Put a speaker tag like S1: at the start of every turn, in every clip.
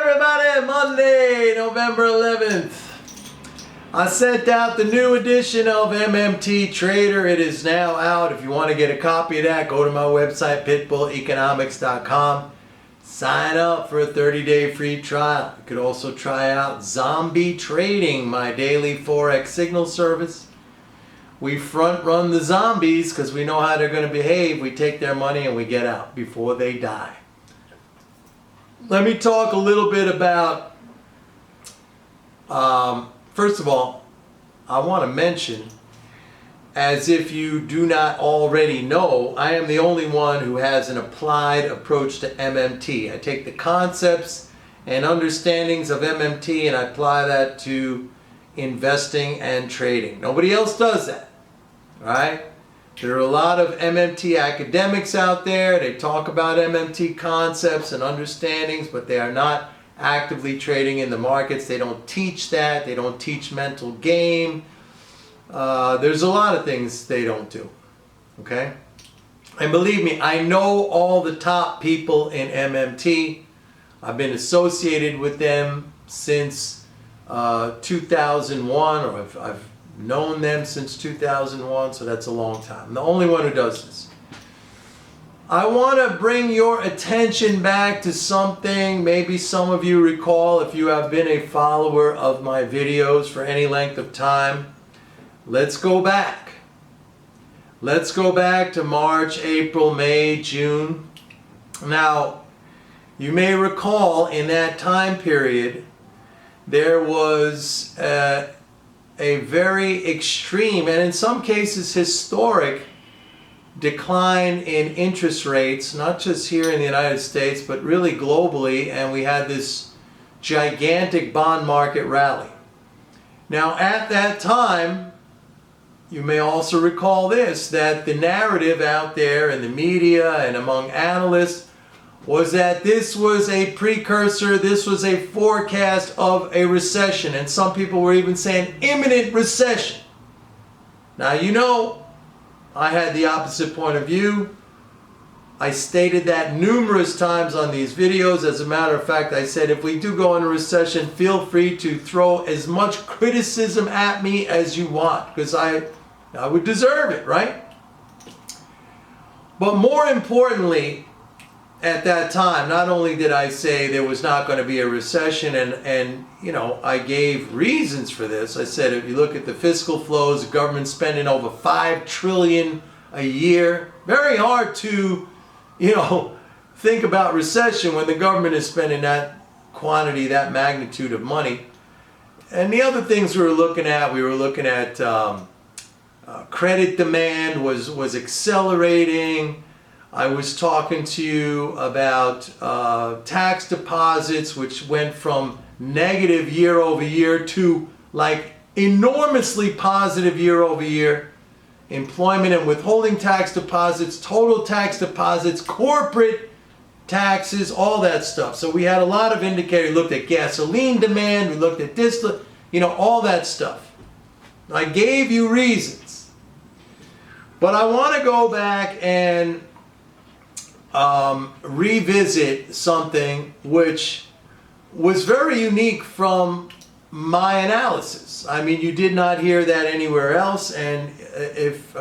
S1: everybody, Monday, November 11th. I sent out the new edition of MMT Trader. It is now out. If you want to get a copy of that, go to my website, pitbulleconomics.com. Sign up for a 30-day free trial. You could also try out Zombie Trading, my daily Forex signal service. We front run the zombies because we know how they're going to behave. We take their money and we get out before they die. Let me talk a little bit about, first of all, I want to mention, as if you do not already know, I am the only one who has an applied approach to MMT. I take the concepts and understandings of MMT and I apply that to investing and trading. Nobody else does that. Right? There are a lot of MMT academics out there. They talk about MMT concepts and understandings, but they are not actively trading in the markets. They don't teach that. They don't teach mental game. There's a lot of things they don't do. Okay? And believe me, I know all the top people in MMT. I've been associated with them since 2001, or I've known them since 2001, so that's a long time. I'm the only one who does this. I want to bring your attention back to something maybe some of you recall if you have been a follower of my videos for any length of time. Let's go back. Let's go back to March, April, May, June. Now, you may recall in that time period there was a very extreme and in some cases historic decline in interest rates, not just here in the United States but really globally, and we had this gigantic bond market rally. Now at that time, you may also recall this, that the narrative out there in the media and among analysts was that this was a precursor, this was a forecast of a recession, and some people were even saying imminent recession. Now you know, I had the opposite point of view. I stated that numerous times on these videos. As a matter of fact, I said if we do go into recession, feel free to throw as much criticism at me as you want, because I would deserve it, right? But more importantly, at that time, not only did I say there was not going to be a recession, and you know, I gave reasons for this. I said if you look at the fiscal flows, the government spending over $5 trillion a year, very hard to, you know, think about recession when the government is spending that quantity, that magnitude of money. And the other things we were looking at credit demand was accelerating. I was talking to you about tax deposits, which went from negative year over year to like enormously positive year over year. Employment and withholding tax deposits, total tax deposits, corporate taxes, all that stuff. So we had a lot of indicators. We looked at gasoline demand, we looked at this, you know, all that stuff. I gave you reasons. But I want to go back and revisit something which was very unique from my analysis. I mean, you did not hear that anywhere else, and if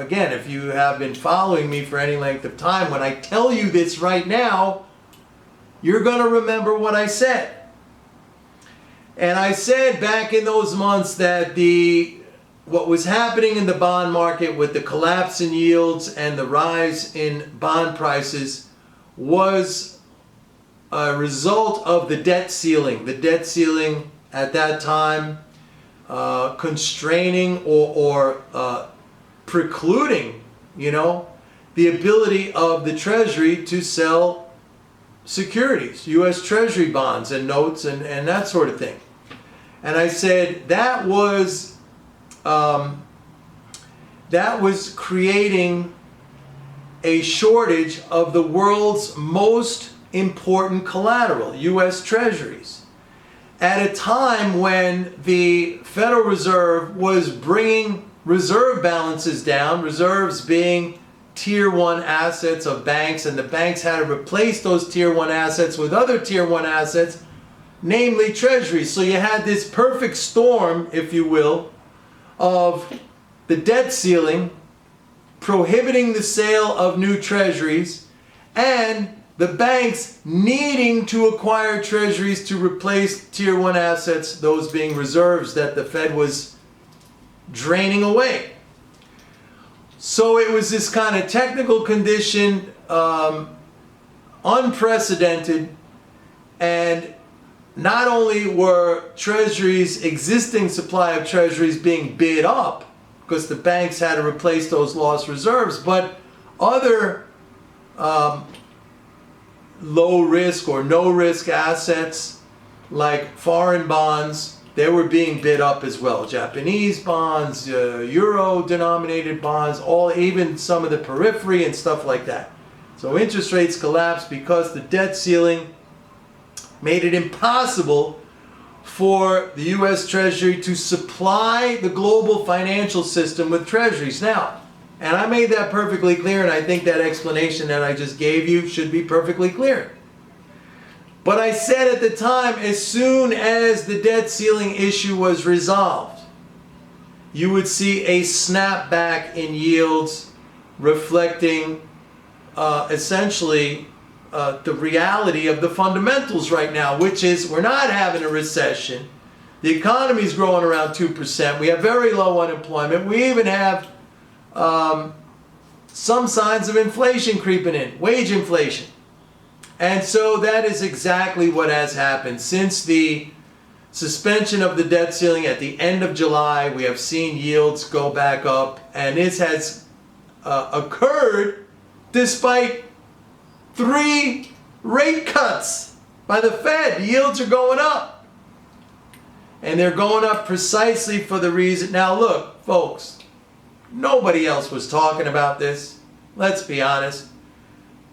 S1: you have been following me for any length of time, when I tell you this right now, you're going to remember what I said. And I said back in those months that what was happening in the bond market with the collapse in yields and the rise in bond prices was a result of the debt ceiling. The debt ceiling at that time constraining or precluding, you know, the ability of the Treasury to sell securities, U.S. Treasury bonds and notes and that sort of thing. And I said that was creating a shortage of the world's most important collateral, U.S. Treasuries, at a time when the Federal Reserve was bringing reserve balances down, reserves being tier 1 assets of banks, and the banks had to replace those tier 1 assets with other tier 1 assets namely treasuries. So you had this perfect storm, if you will, of the debt ceiling prohibiting the sale of new treasuries and the banks needing to acquire treasuries to replace tier 1 assets, those being reserves that the Fed was draining away. So it was this kind of technical condition, unprecedented, and not only were treasuries, existing supply of treasuries being bid up because the banks had to replace those lost reserves, but other low risk or no risk assets like foreign bonds, they were being bid up as well. Japanese bonds, euro denominated bonds, even some of the periphery and stuff like that. So interest rates collapsed because the debt ceiling made it impossible for the U.S. Treasury to supply the global financial system with treasuries. Now, and I made that perfectly clear, and I think that explanation that I just gave you should be perfectly clear. But I said at the time, as soon as the debt ceiling issue was resolved, you would see a snapback in yields reflecting essentially the reality of the fundamentals right now, which is we're not having a recession. The economy is growing around 2%. We have very low unemployment. We even have some signs of inflation creeping in, wage inflation. And so that is exactly what has happened. Since the suspension of the debt ceiling at the end of July, we have seen yields go back up, and this has occurred despite 3 rate cuts by the Fed. Yields are going up. And they're going up precisely for the reason. Now look, folks, nobody else was talking about this. Let's be honest.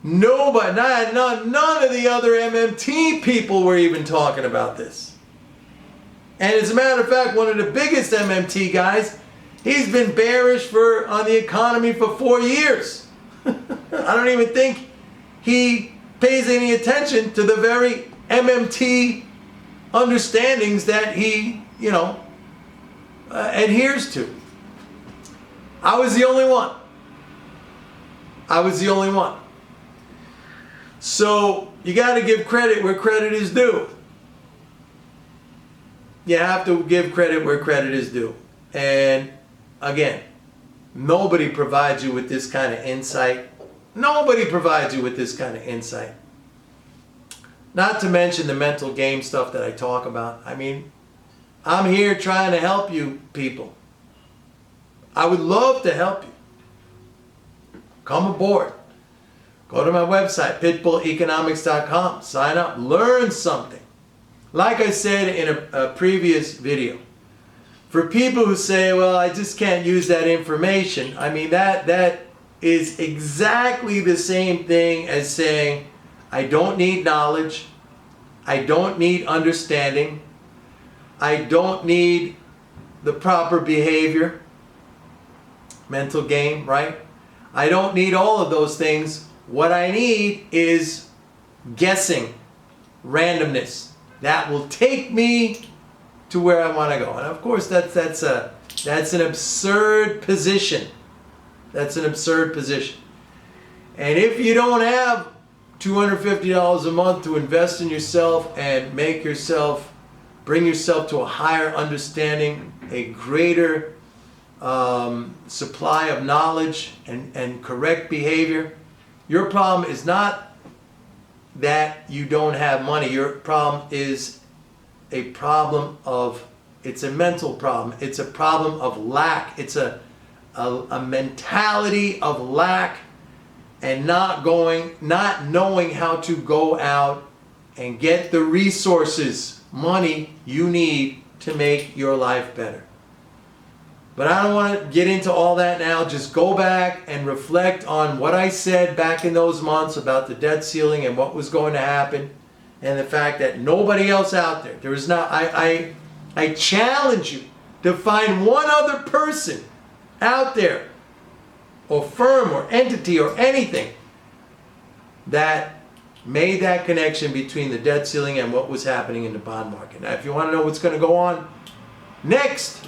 S1: Nobody, none of the other MMT people were even talking about this. And as a matter of fact, one of the biggest MMT guys, he's been bearish on the economy for 4 years. I don't even think he pays any attention to the very MMT understandings that he, adheres to. I was the only one. So you got to give credit where credit is due. You have to give credit where credit is due. And again, nobody provides you with this kind of insight. Nobody provides you with this kind of insight. Not to mention the mental game stuff that I talk about. I mean, I'm here trying to help you people. I would love to help you. Come aboard. Go to my website, pitbulleconomics.com. Sign up. Learn something. Like I said in a previous video, for people who say, well, I just can't use that information, I mean, that is exactly the same thing as saying, I don't need knowledge, I don't need understanding, I don't need the proper behavior, mental game, right? I don't need all of those things. What I need is guessing, randomness. That will take me to where I want to go. And of course, that's an absurd position. That's an absurd position. And if you don't have $250 a month to invest in yourself and bring yourself to a higher understanding, a greater supply of knowledge and correct behavior, your problem is not that you don't have money. Your problem is it's a mental problem. It's a problem of lack. It's a mentality of lack and not knowing how to go out and get the resources, money you need to make your life better. But I don't want to get into all that now. Just go back and reflect on what I said back in those months about the debt ceiling and what was going to happen, and the fact that nobody else out there is not. I challenge you to find one other person out there, or firm or entity or anything, that made that connection between the debt ceiling and what was happening in the bond market. Now, if you want to know what's going to go on next,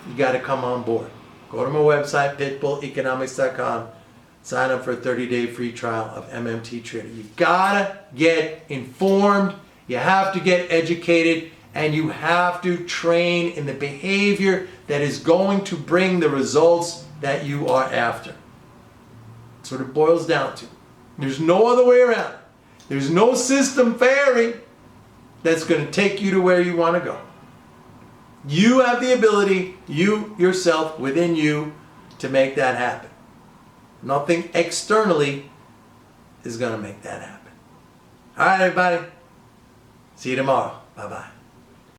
S1: you got to come on board. Go to my website, pitbulleconomics.com. Sign up for a 30-day free trial of MMT Trader. You got to get informed. You have to get educated. And you have to train in the behavior that is going to bring the results that you are after. That's what it boils down to. There's no other way around it. There's no system fairy that's going to take you to where you want to go. You have the ability, you yourself, within you, to make that happen. Nothing externally is going to make that happen. All right, everybody. See you tomorrow. Bye-bye.